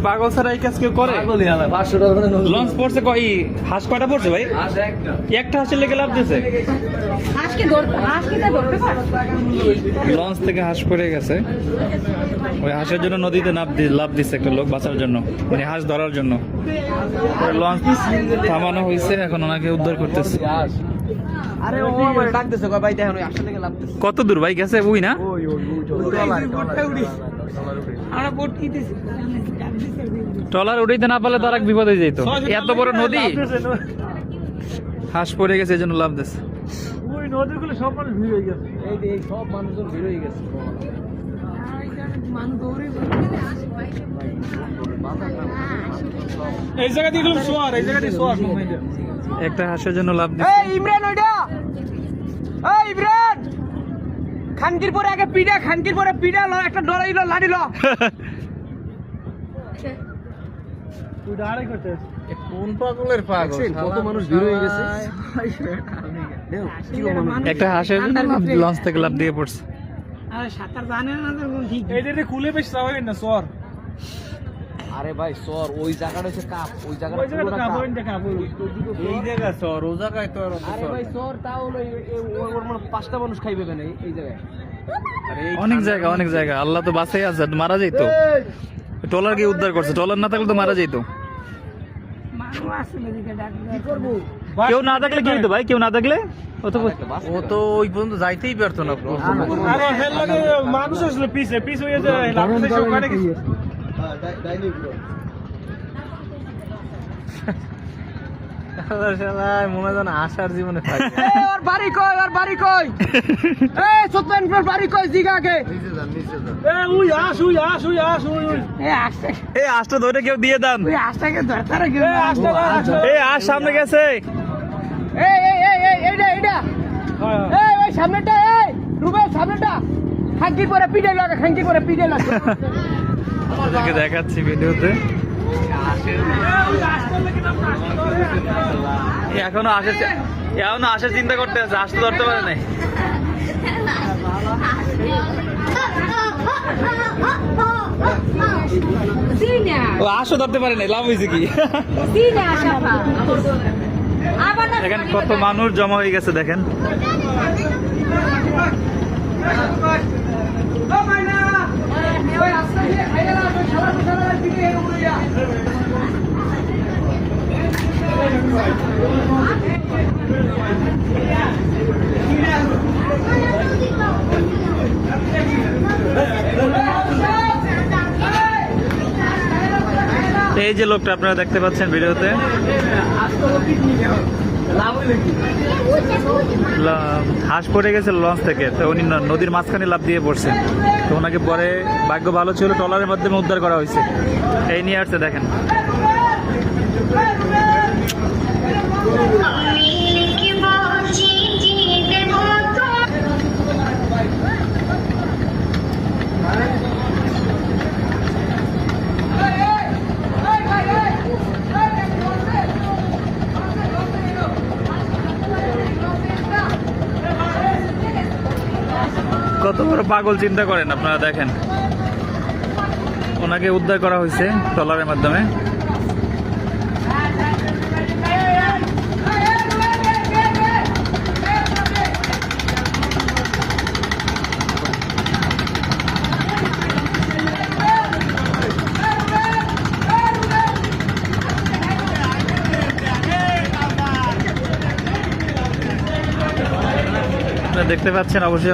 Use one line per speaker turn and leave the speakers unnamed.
পাগল ছাড়া এই কাজ কেউ করে? লঞ্চ পড়ছে কই? হাঁস কয়টা পড়ছে ভাই? একটা হাঁসের লেগে লাভ দিয়েছে। লঞ্চ থেকে হাঁস পড়ে গেছে, ওই হাঁসের জন্য নদীতে লাভ দিচ্ছে একটা লোক বাঁচার জন্য, মানে হাঁস ধরার জন্য। লঞ্চ থামানো হয়েছে, এখন ওনাকে উদ্ধার করতেছে। কত দূর ভাই গেছে? ওই না ট্রলার উঠাইতে না পারলে তার এক বিপদ হয়ে যেত। এত বড় নদী, হাঁস পড়ে গেছে এই জন্য লাভ দিচ্ছে।
ওই নদীগুলো সব মানুষ ভিড় হয়ে গেছে, এই সব মানুষজন ভিড় হয়ে গেছে। এই জায়গা দিয়ে গেলাম সোয়ার, এই জায়গা দিয়ে সোয়ার
একটা হাঁসের জন্য লাভ দিচ্ছে।
এই ইমরান ওইটা, এই ইমরান খানকির পরে আগে পিডা, খানকির পরে পিডা ল, একটা ডরাইল লাড়ি ল। তুই ডাড়াই করতেছ? কোন পাগলের পাগল, কত মানুষ ভিড় হয়ে গেছে।
একটা হাঁসের জন্য লঞ্চ থেকে লাভ দিয়ে পড়ছে।
আরে সাঁতার জানে না তো ঠিক। এই যে খুলে বেশ যাবে না সর। আরে ভাই সর, ওই জায়গাটা হচ্ছে কাপ, ওই জায়গাটা পুরো কাপ, ওই জায়গা কাপ, এই জায়গা সর, ও জায়গায় তো। আরে ভাই সর, তাও ওর মানে 5টা মানুষ খাইবে কেন এই জায়গায়?
অনেক জায়গা, অনেক জায়গা। আল্লাহ তো বাঁচাই আছে, মারা যাইতো। ট্রলার গিয়ে উদ্ধার করছে, ট্রলার না থাকলে তো মারা যাইতো। কেউ না থাকলে কি হইতো ভাই? কেউ না থাকলে ও তো ওই পর্যন্ত যাইতেই পারতো না।
আরে হেল লাগে মানুষ আসলে পিস হয়ে যায়, লাগছে সব কাটে গেছে।
মনে হয় আসার জীবনে
ওর বাড়ি কই, ওর বাড়ি কই? এই সত্যেন্দ্রের বাড়ি কই? জিগাকে উই আস, উই আস, উই আস, উই আসছে।
এই আশটা ধরে কেউ দিয়ে দেন।
ওই আসটাকে ধরতারে কেউ।
এই আশ সামনে গেছে।
এই এই এই এই এইটা এইটা, এই ওই সামনেটা, এই রুবেল সামনেটা। খাঙ্কির পরে পিডে লাগা, খাঙ্কির পরে পিডে লাগা।
আপনাদেরকে দেখাচ্ছি ভিডিওতে। এখনো আসে চিন্তা করতে আছে, আসতে ধরতে পারে নাই। ও আসো ধরতে পারে নাই, লাভ হয়েছে কি? এখানে কত মানুষ জমা হয়ে গেছে দেখেন। এই যে লোকটা আপনারা দেখতে পাচ্ছেন ভিডিওতে, হাঁস পড়ে গেছে লঞ্চ থেকে, তো উনি নদীর মাঝখানে লাফ দিয়ে পড়ছেন। তো ওনাকে পরে ভাগ্য ভালো ছিল, ট্রলারের মাধ্যমে উদ্ধার করা হয়েছে। এই নিয়ে আসছে দেখেন। কত বড় পাগল চিন্তা করেন আপনারা, দেখেন ওনাকে উদ্ধার করা হয়েছে ট্রলারের মাধ্যমে। দেখতে পাচ্ছেন অবশ্যই।